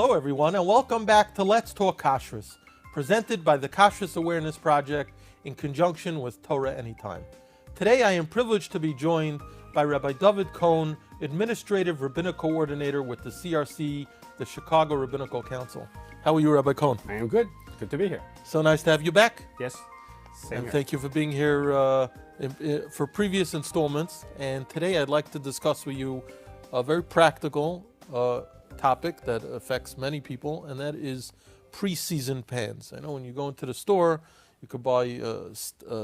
Hello, everyone, and welcome back to Let's Talk Kashrus, presented by the Kashrus Awareness Project in conjunction with Torah Anytime. Today, I am privileged to be joined by Rabbi David Cohn, Administrative Rabbinic Coordinator with the CRC, the Chicago Rabbinical Council. How are you, Rabbi Cohn? I am good. Good to be here. So nice to have you back. Yes. Same And here. thank you for being here for previous installments. And today, I'd like to discuss with you a very practical topic that affects many people, and that is pre-seasoned pans. I know when you go into the store, you could buy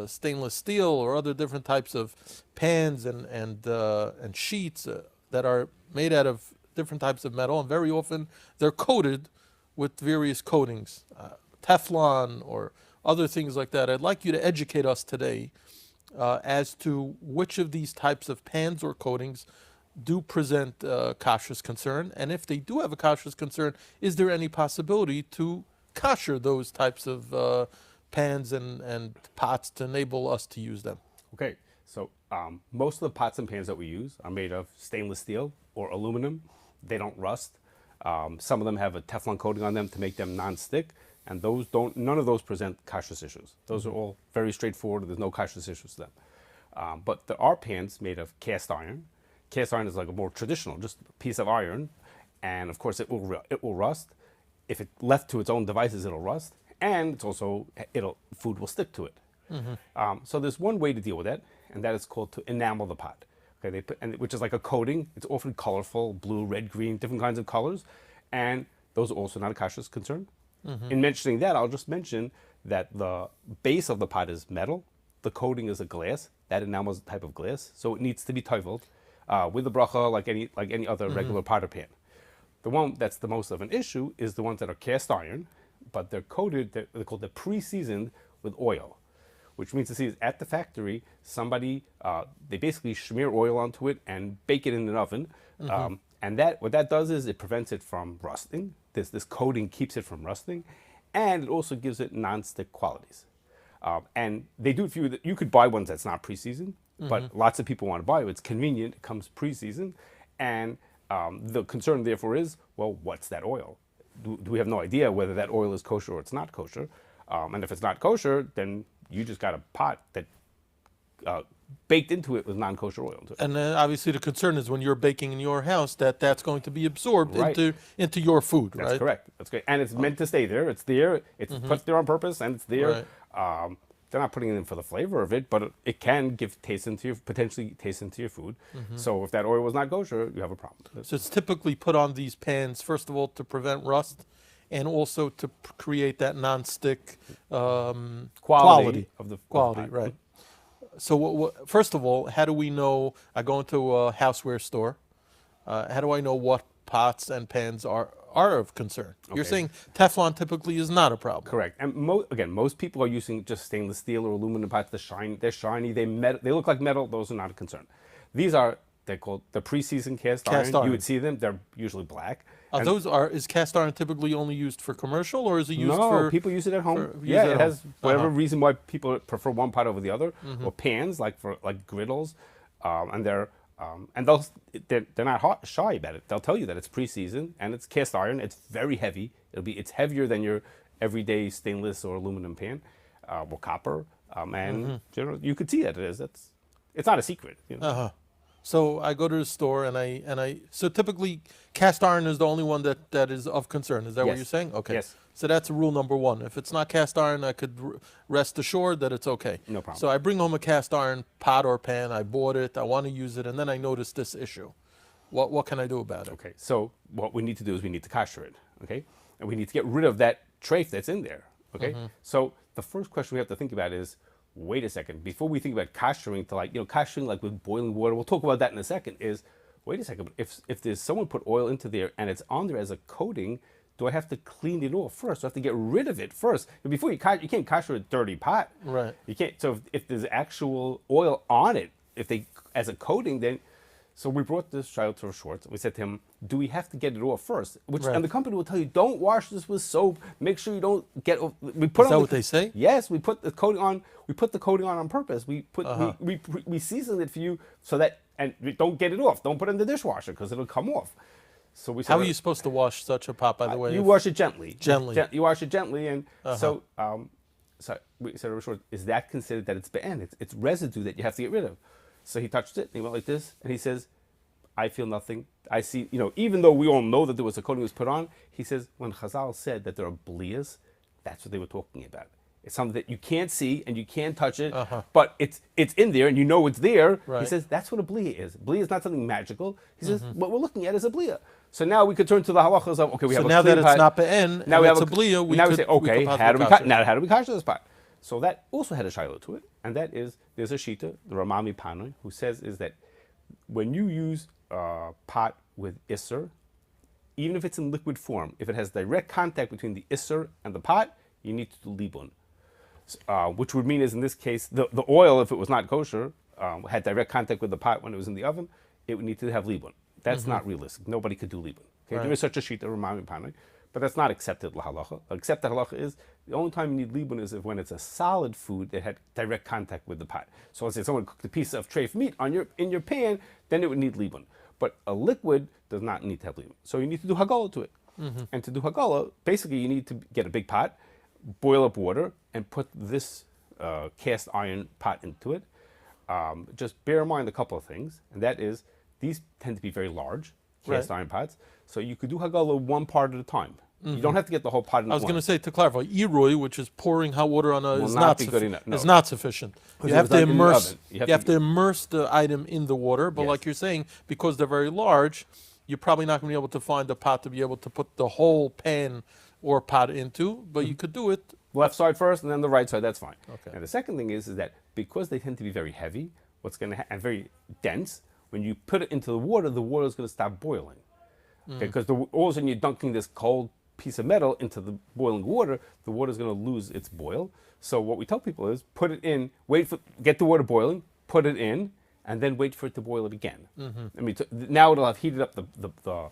stainless steel or other different types of pans and sheets that are made out of different types of metal, and very often they're coated with various coatings, Teflon or other things like that. I'd like you to educate us today as to which of these types of pans or coatings do present kashrus concern, and if they do have a kashrus concern, is there any possibility to kasher those types of pans and pots to enable us to use them? Okay, so most of the pots and pans that we use are made of stainless steel or aluminum. They don't rust. Some of them have a Teflon coating on them to make them non-stick, and none of those present kashrus issues. Those are all very straightforward. There's no kashrus issues to them. But there are pans made of cast iron. Cast iron is like a more traditional, just a piece of iron, and of course it will rust. If it left to its own devices, it'll rust, and it's also food will stick to it. So there's one way to deal with that, and that is called to enamel the pot. Okay, which is like a coating. It's often colorful, blue, red, green, different kinds of colors, and those are also not a kashrus concern. In mentioning that, I'll just mention that the base of the pot is metal. The coating is a glass. That enamel is a type of glass, so it needs to be toiveled with the bracha like any other regular pot or pan. The one that's the most of an issue is the ones that are cast iron, but they're coated. They're called the pre-seasoned with oil, which means to see is at the factory somebody they basically smear oil onto it and bake it in an oven, and what that does is it prevents it from rusting. This coating keeps it from rusting, and it also gives it non-stick qualities. And they do it for you. You could buy ones that's not pre-seasoned, but lots of people want to buy it. It's convenient. It comes pre-seasoned, and the concern therefore is, well, what's that oil? Do we have no idea whether that oil is kosher or it's not kosher? And if it's not kosher, then you just got a pot that baked into it with non-kosher oil. And obviously the concern is when you're baking in your house that's going to be absorbed into your food, right? That's correct. That's great. And it's meant to stay there. It's there. It's put there on purpose, and it's there. Right. They're not putting it in for the flavor of it, but it can give potentially taste into your food. So if that oil was not kosher, you have a problem. So it's typically put on these pans, first of all, to prevent rust, and also to create that non-stick quality of the quality, right? So first of all, how do we know? I go into a houseware store. How do I know what pots and pans are of concern? Okay. You're saying Teflon typically is not a problem. Correct. And most people are using just stainless steel or aluminum pots. They're shiny. They look like metal. Those are not a concern. They're called the pre-seasoned cast iron. You would see them. They're usually black. Is cast iron typically only used for commercial, or is it used for? No, people use it at home. It has whatever reason why people prefer one pot over the other, or pans like griddles, and they're not shy about it. They'll tell you that it's pre-seasoned and it's cast iron. It's very heavy. It's heavier than your everyday stainless or aluminum pan, or copper. And generally, you could see that it is. It's not a secret. You know? So I go to the store so typically cast iron is the only one that is of concern. Is that what you're saying? Okay. Yes. So that's rule number one. If it's not cast iron, I could rest assured that it's okay. No problem. So I bring home a cast iron pot or pan. I bought it. I want to use it, and then I notice this issue. What can I do about it? Okay. So what we need to do is we need to kasher it. Okay. And we need to get rid of that trace that's in there. Okay. So the first question we have to think about is, wait a second, before we think about kashering kashering like with boiling water, we'll talk about that in a second, is, wait a second, if there's someone put oil into there and it's on there as a coating, do I have to clean it off first? Do I have to get rid of it first? And before you can't kasher a dirty pot. Right. You can't, so if there's actual oil on it, as a coating, then, so we brought this child to Schwartz. We said to him, do we have to get it off first? And the company will tell you, don't wash this with soap. Make sure you don't get. Is that what they say? Yes, we put the coating on. We put the coating on purpose. We seasoned it for you so that, and don't get it off. Don't put it in the dishwasher because it'll come off. So we How are you supposed to wash such a pot, by the way? You wash it gently. Gently. You wash it gently, and so we said, is that considered that it's be'en? It's residue that you have to get rid of. So he touched it, and he went like this, and he says, I feel nothing. I see, even though we all know that there was a coating that was put on, he says, when Chazal said that there are bliyas, that's what they were talking about. It's something that you can't see and you can't touch it, but it's in there and you know it's there. Right. He says that's what a bliya is. Bliya is not something magical. He says what we're looking at is a bliya. So now we could turn to the halachas of okay, we have a now clean that pot. it's not be'en, Now and we it's have a bliya, we now could, we say okay, how how do we kasher this pot? So that also had a shiloh to it, and that is there's a shita, the Ramami Panoi, who says is that when you use a pot with isser, even if it's in liquid form, if it has direct contact between the isser and the pot, you need to do libun. Which would mean is in this case, the oil, if it was not kosher, had direct contact with the pot when it was in the oven, it would need to have libun. That's not realistic. Nobody could do libun. Okay? There is such a sheet of Ramami Panoi, but that's not accepted halacha. Accepted halacha is the only time you need libun is if when it's a solid food that had direct contact with the pot. So let's say someone cooked a piece of treif meat in your pan, then it would need libun. But a liquid does not need to have libun. So you need to do hagala to it. And to do hagala, basically you need to get a big pot, boil up water, and put this cast iron pot into it. Just bear in mind a couple of things, and that is these tend to be very large cast iron pots, so you could do hagala one part at a time. You don't have to get the whole pot in. I was going to say, to clarify, irui, which is pouring hot water on a, is not good enough. No. Is not sufficient. You have to immerse. You have to immerse the item in the water. But like you're saying, because they're very large, you're probably not going to be able to find a pot to be able to put the whole pan or pot into. But you could do it left side first, and then the right side. That's fine. Okay. And the second thing is that because they tend to be very heavy, and very dense, when you put it into the water is going to stop boiling. Okay, because all of a sudden you're dunking this cold piece of metal into the boiling water, the water is going to lose its boil. So what we tell people is put it in, get the water boiling, put it in, and then wait for it to boil it again. I mean, now it'll have heated up the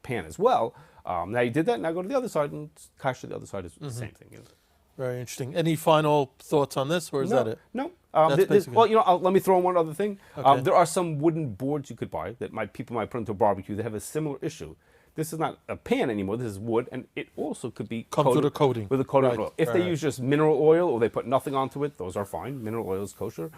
pan as well. Now you did that, now go to the other side and kasher the other side is the same thing. Very interesting. Any final thoughts on this, or is that it? No. Well, let me throw in one other thing. Okay. There are some wooden boards you could buy that people might put into a barbecue that have a similar issue. This is not a pan anymore. This is wood, and it also could be comes with a coating. With a coating of Right. oil. If they use just mineral oil or they put nothing onto it, those are fine. Mineral oil is kosher.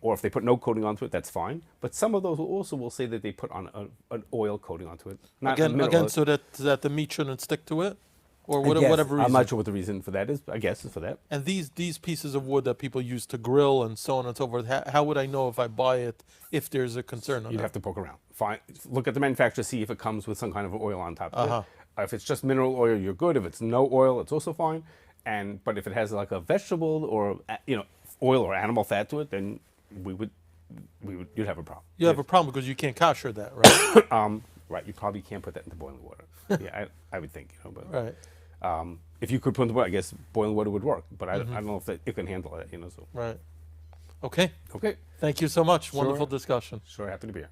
Or if they put no coating onto it, that's fine. But some of those will say that they put on an oil coating onto it. Again, so that the meat shouldn't stick to it, or whatever reason. I'm not sure what the reason for that is. I guess it's for that. And these pieces of wood that people use to grill and so on and so forth, how would I know if I buy it if there's a concern on You'd that? have to poke around. Look at the manufacturer, see if it comes with some kind of oil on top of it. If it's just mineral oil, you're good. If it's no oil, it's also fine. But if it has like a vegetable or oil or animal fat to it, then you'd have a problem. You have a problem because you can't kasher that, right? Right. You probably can't put that into boiling water. Yeah, I would think. But Right. if you could put in the water, I guess boiling water would work. But I don't know if it can handle it. So. Right. Okay. Okay. Thank you so much. Wonderful discussion. Sure. Happy to be here.